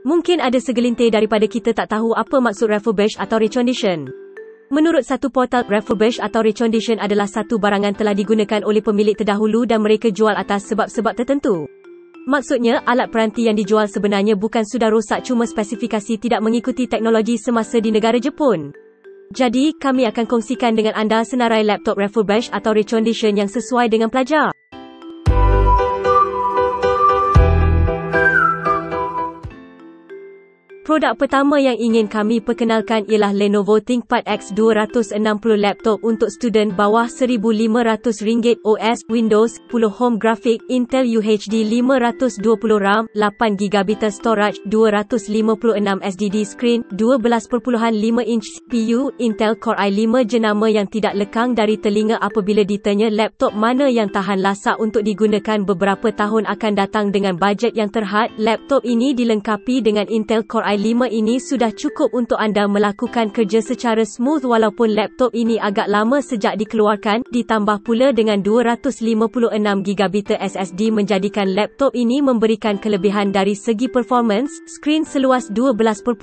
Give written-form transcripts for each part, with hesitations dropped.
Mungkin ada segelintir daripada kita tak tahu apa maksud refurbish atau recondition. Menurut satu portal, refurbish atau recondition adalah satu barangan telah digunakan oleh pemilik terdahulu dan mereka jual atas sebab-sebab tertentu. Maksudnya, alat peranti yang dijual sebenarnya bukan sudah rosak, cuma spesifikasi tidak mengikuti teknologi semasa di negara Jepun. Jadi, kami akan kongsikan dengan anda senarai laptop refurbish atau recondition yang sesuai dengan pelajar. Produk pertama yang ingin kami perkenalkan ialah Lenovo ThinkPad X260 laptop untuk student bawah RM1,500 OS, Windows 10 Home Graphic, Intel UHD 520 RAM, 8GB storage, 256 SSD screen, 12.5 inch CPU, Intel Core i5 jenama yang tidak lekang dari telinga apabila ditanya laptop mana yang tahan lasak untuk digunakan beberapa tahun akan datang dengan bajet yang terhad. Laptop ini dilengkapi dengan Intel Core i5 ini sudah cukup untuk anda melakukan kerja secara smooth walaupun laptop ini agak lama sejak dikeluarkan, ditambah pula dengan 256GB SSD menjadikan laptop ini memberikan kelebihan dari segi performance. Skrin seluas 12.5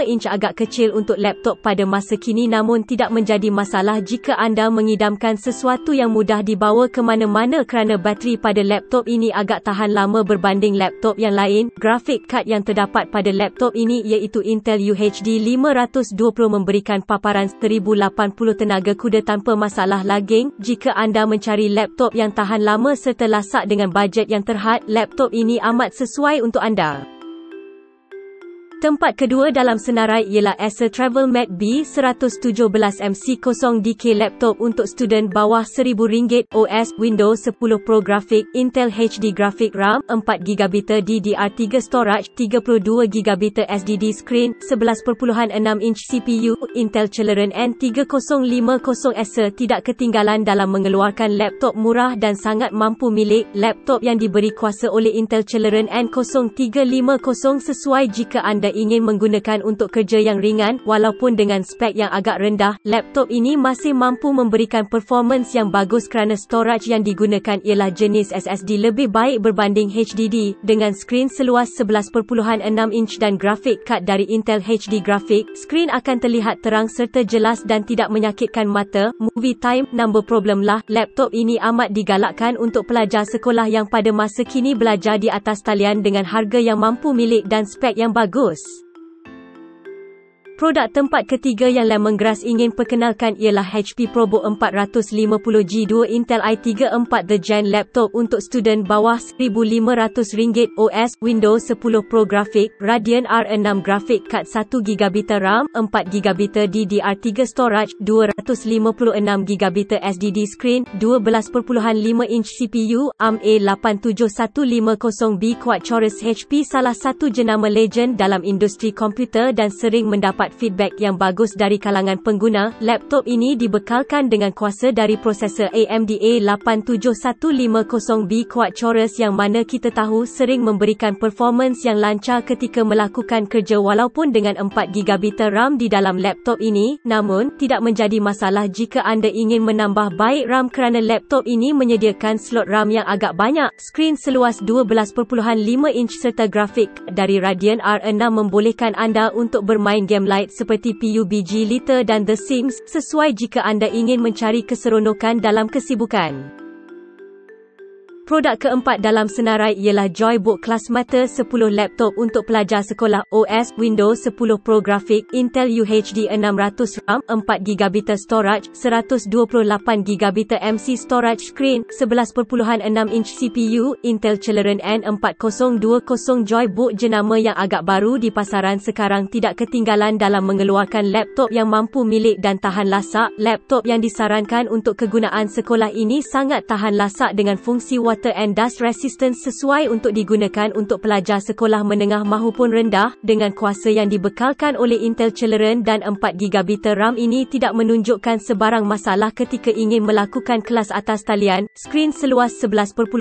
inch agak kecil untuk laptop pada masa kini namun tidak menjadi masalah jika anda mengidamkan sesuatu yang mudah dibawa ke mana-mana kerana bateri pada laptop ini agak tahan lama berbanding laptop yang lain. Grafik card yang terdapat pada laptop ini iaitu Intel UHD 520 memberikan paparan 1080 tenaga kuda tanpa masalah lagging. Jika anda mencari laptop yang tahan lama serta lasak dengan bajet yang terhad, laptop ini amat sesuai untuk anda. Tempat kedua dalam senarai ialah Acer TravelMate B117MC0DK laptop untuk student bawah RM1,000 OS, Windows 10 Pro Graphic, Intel HD Graphic RAM, 4GB DDR3 storage, 32GB SSD screen, 11.6 inch CPU, Intel Celeron N3050. Acer tidak ketinggalan dalam mengeluarkan laptop murah dan sangat mampu milik. Laptop yang diberi kuasa oleh Intel Celeron N0350 sesuai jika anda ingin menggunakan untuk kerja yang ringan. Walaupun dengan spek yang agak rendah, laptop ini masih mampu memberikan performance yang bagus kerana storage yang digunakan ialah jenis SSD lebih baik berbanding HDD. Dengan skrin seluas 11.6 inch dan grafik card dari Intel HD Graphic, skrin akan terlihat terang serta jelas dan tidak menyakitkan mata. Movie time, number problem lah. Laptop ini amat digalakkan untuk pelajar sekolah yang pada masa kini belajar di atas talian dengan harga yang mampu milik dan spek yang bagus. Produk tempat ketiga yang lemongrass ingin perkenalkan ialah HP ProBook 450G2 Intel i3 4 The Gen laptop untuk student bawah RM1,500 OS, Windows 10 Pro Graphic, Radeon R6 graphic card, 1GB RAM, 4GB DDR3 storage, 256GB SSD screen, 12.5 inch CPU, ARM A8750B Quad Chorus. HP salah satu jenama legend dalam industri komputer dan sering mendapat feedback yang bagus dari kalangan pengguna. Laptop ini dibekalkan dengan kuasa dari prosesor AMD A8750B Quad Chorus yang mana kita tahu sering memberikan performance yang lancar ketika melakukan kerja walaupun dengan 4GB RAM di dalam laptop ini. Namun, tidak menjadi masalah jika anda ingin menambah baik RAM kerana laptop ini menyediakan slot RAM yang agak banyak. Skrin seluas 12.5 inch serta grafik dari Radeon R6 membolehkan anda untuk bermain game light seperti PUBG Lite dan The Sims, sesuai jika anda ingin mencari keseronokan dalam kesibukan. Produk keempat dalam senarai ialah Joybook Classmaster 10 laptop untuk pelajar sekolah, OS, Windows 10 Pro Graphic, Intel UHD 600 RAM, 4GB storage, 128GB MC storage screen, 11.6 inch CPU, Intel Celeron N4020. Joybook jenama yang agak baru di pasaran sekarang tidak ketinggalan dalam mengeluarkan laptop yang mampu milik dan tahan lasak. Laptop yang disarankan untuk kegunaan sekolah ini sangat tahan lasak dengan fungsi water and dust resistance sesuai untuk digunakan untuk pelajar sekolah menengah mahupun rendah. Dengan kuasa yang dibekalkan oleh Intel Celeron dan 4GB RAM ini tidak menunjukkan sebarang masalah ketika ingin melakukan kelas atas talian. Skrin seluas 11.6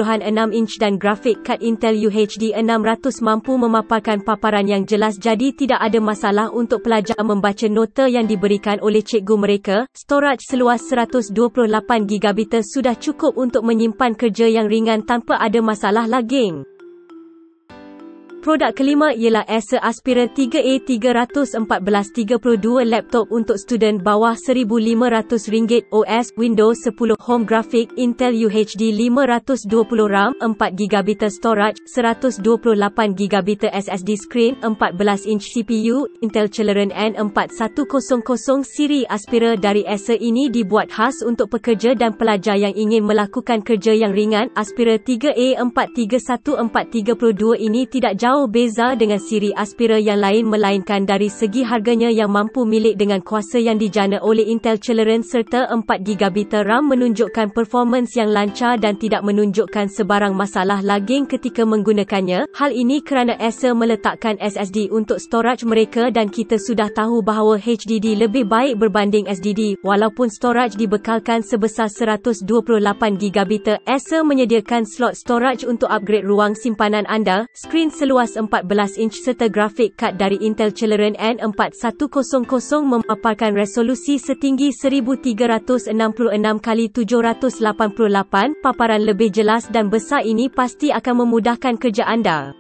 inch dan grafik card Intel UHD 600 mampu memaparkan paparan yang jelas, jadi tidak ada masalah untuk pelajar membaca nota yang diberikan oleh cikgu mereka. Storage seluas 128GB sudah cukup untuk menyimpan kerja yang ringan tanpa ada masalah lagging. Produk kelima ialah Acer Aspira 3A 31432 laptop untuk student bawah RM1,500 OS Windows 10 Home Graphic Intel UHD 520 RAM 4GB storage 128GB SSD screen 14-inch CPU Intel Celeron N4100 siri Aspira dari Acer ini dibuat khas untuk pekerja dan pelajar yang ingin melakukan kerja yang ringan. Aspira 3A 431432 ini tidak jauh beza dengan siri Aspira yang lain melainkan dari segi harganya yang mampu milik dengan kuasa yang dijana oleh Intel Celeron serta 4GB RAM menunjukkan performance yang lancar dan tidak menunjukkan sebarang masalah lagging ketika menggunakannya. Hal ini kerana Acer meletakkan SSD untuk storage mereka dan kita sudah tahu bahawa HDD lebih baik berbanding SSD. Walaupun storage dibekalkan sebesar 128GB, Acer menyediakan slot storage untuk upgrade ruang simpanan anda. Skrin seluas 14-inch serta grafik kad dari Intel Celeron N4100 memaparkan resolusi setinggi 1366x788. Paparan lebih jelas dan besar ini pasti akan memudahkan kerja anda.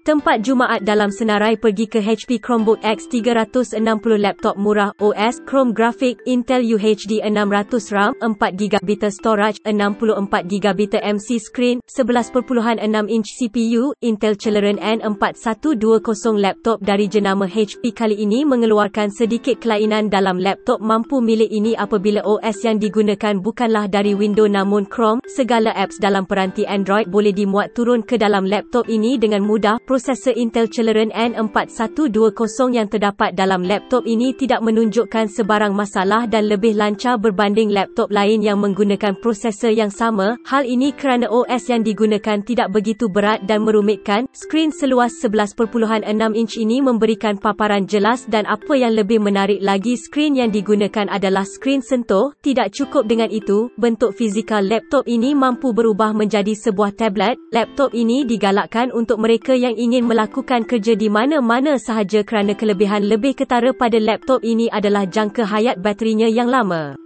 Tempat Jumaat dalam senarai pergi ke HP Chromebook X360 laptop murah OS Chrome Graphic Intel UHD 600 RAM 4GB storage 64GB MC screen 11.6-inch CPU Intel Celeron N4120 laptop dari jenama HP kali ini mengeluarkan sedikit kelainan dalam laptop mampu milik ini apabila OS yang digunakan bukanlah dari Windows namun Chrome. Segala apps dalam peranti Android boleh dimuat turun ke dalam laptop ini dengan mudah. Prosesor Intel Celeron N4120 yang terdapat dalam laptop ini tidak menunjukkan sebarang masalah dan lebih lancar berbanding laptop lain yang menggunakan prosesor yang sama. Hal ini kerana OS yang digunakan tidak begitu berat dan merumitkan. Skrin seluas 11.6-inch ini memberikan paparan jelas dan apa yang lebih menarik lagi, skrin yang digunakan adalah skrin sentuh. Tidak cukup dengan itu, bentuk fizikal laptop ini mampu berubah menjadi sebuah tablet. Laptop ini digalakkan untuk mereka yang ingin melakukan kerja di mana-mana sahaja kerana kelebihan lebih ketara pada laptop ini adalah jangka hayat baterinya yang lama.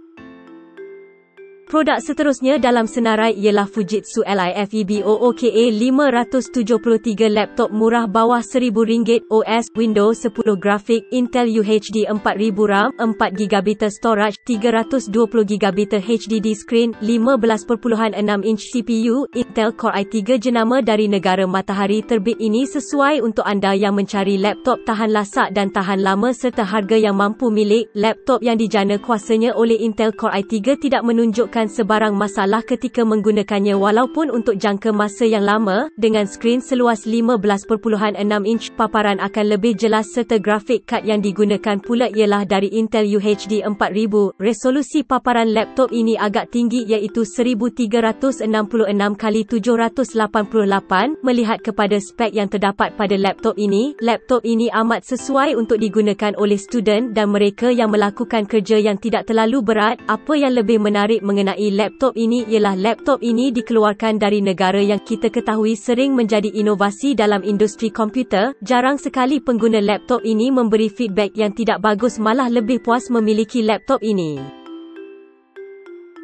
Produk seterusnya dalam senarai ialah Fujitsu LIFEBOOKA 573 laptop murah bawah RM1,000 OS Windows 10 grafik Intel UHD 4000 RAM 4GB storage 320GB HDD screen 15.6-inch CPU Intel Core i3 jenama dari negara matahari terbit ini sesuai untuk anda yang mencari laptop tahan lasak dan tahan lama serta harga yang mampu milik. Laptop yang dijana kuasanya oleh Intel Core i3 tidak menunjukkan sebarang masalah ketika menggunakannya walaupun untuk jangka masa yang lama. Dengan skrin seluas 15.6-inch, paparan akan lebih jelas serta grafik kad yang digunakan pula ialah dari Intel UHD 4000. Resolusi paparan laptop ini agak tinggi iaitu 1366x788. Melihat kepada spek yang terdapat pada laptop ini amat sesuai untuk digunakan oleh student dan mereka yang melakukan kerja yang tidak terlalu berat. Apa yang lebih menarik mengenai laptop ini ialah laptop ini dikeluarkan dari negara yang kita ketahui sering menjadi inovasi dalam industri komputer. Jarang sekali pengguna laptop ini memberi feedback yang tidak bagus, malah lebih puas memiliki laptop ini.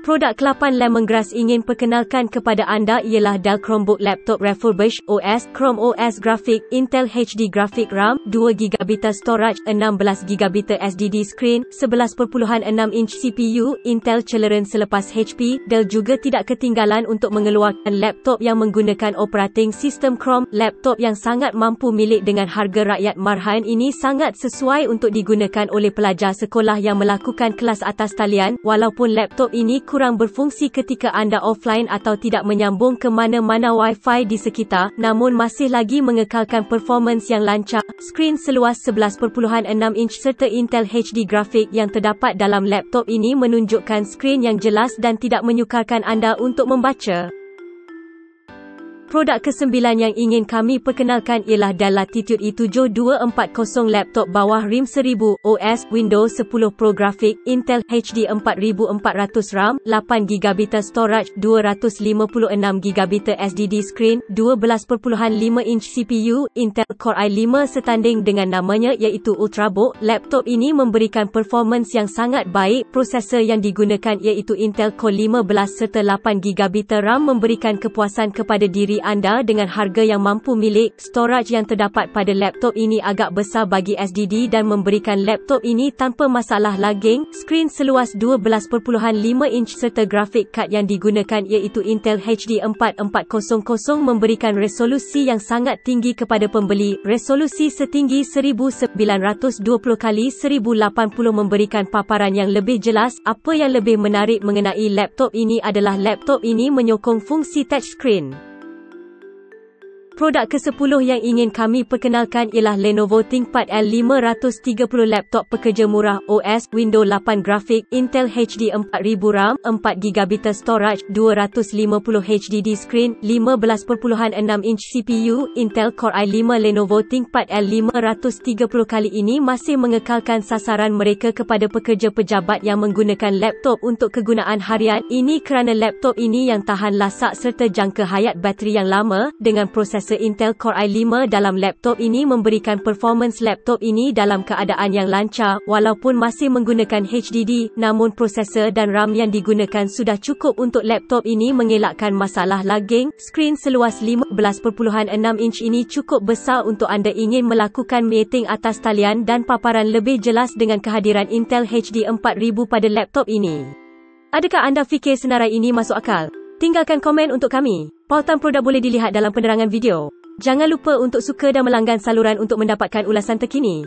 Produk ke-8 Lemongrass ingin perkenalkan kepada anda ialah Dell Chromebook Laptop Refurbished OS Chrome OS Graphic Intel HD Graphic RAM 2GB storage 16GB SSD screen 11.6-inch CPU Intel Celeron. Selepas HP, Dell juga tidak ketinggalan untuk mengeluarkan laptop yang menggunakan operating sistem Chrome. Laptop yang sangat mampu milik dengan harga rakyat marhaen ini sangat sesuai untuk digunakan oleh pelajar sekolah yang melakukan kelas atas talian. Walaupun laptop ini kurang berfungsi ketika anda offline atau tidak menyambung ke mana-mana Wi-Fi di sekitar, namun masih lagi mengekalkan performance yang lancar. Skrin seluas 11.6-inch serta Intel HD grafik yang terdapat dalam laptop ini menunjukkan skrin yang jelas dan tidak menyukarkan anda untuk membaca. Produk ke-9 yang ingin kami perkenalkan ialah Dell Latitude i7-240 laptop bawah RM1,000 OS Windows 10 Pro Graphic Intel HD 4400 RAM 8GB storage 256GB SSD screen 12.5-inch CPU Intel Core i5 setanding dengan namanya iaitu Ultrabook. Laptop ini memberikan performance yang sangat baik. Prosesor yang digunakan iaitu Intel Core 15 serta 8GB RAM memberikan kepuasan kepada diri anda dengan harga yang mampu milik. Storage yang terdapat pada laptop ini agak besar bagi SSD dan memberikan laptop ini tanpa masalah lagging. Skrin seluas 12.5 inch serta grafik kad yang digunakan iaitu Intel HD 4400 memberikan resolusi yang sangat tinggi kepada pembeli. Resolusi setinggi 1920 x 1080 memberikan paparan yang lebih jelas. Apa yang lebih menarik mengenai laptop ini adalah laptop ini menyokong fungsi touchscreen. Produk ke-10 yang ingin kami perkenalkan ialah Lenovo ThinkPad L530 laptop pekerja murah. OS Windows 8 grafik, Intel HD 4000 RAM, 4GB storage, 250 HDD screen, 15.6 inch CPU, Intel Core i5. Lenovo ThinkPad L530 kali ini masih mengekalkan sasaran mereka kepada pekerja pejabat yang menggunakan laptop untuk kegunaan harian. Ini kerana laptop ini yang tahan lasak serta jangka hayat bateri yang lama. Dengan proses Intel Core i5 dalam laptop ini memberikan performance laptop ini dalam keadaan yang lancar walaupun masih menggunakan HDD, namun prosesor dan RAM yang digunakan sudah cukup untuk laptop ini mengelakkan masalah lagging. Skrin seluas 15.6 inch ini cukup besar untuk anda ingin melakukan meeting atas talian dan paparan lebih jelas dengan kehadiran Intel HD 4000 pada laptop ini. Adakah anda fikir senarai ini masuk akal? Tinggalkan komen untuk kami. Pautan produk boleh dilihat dalam penerangan video. Jangan lupa untuk suka dan melanggan saluran untuk mendapatkan ulasan terkini.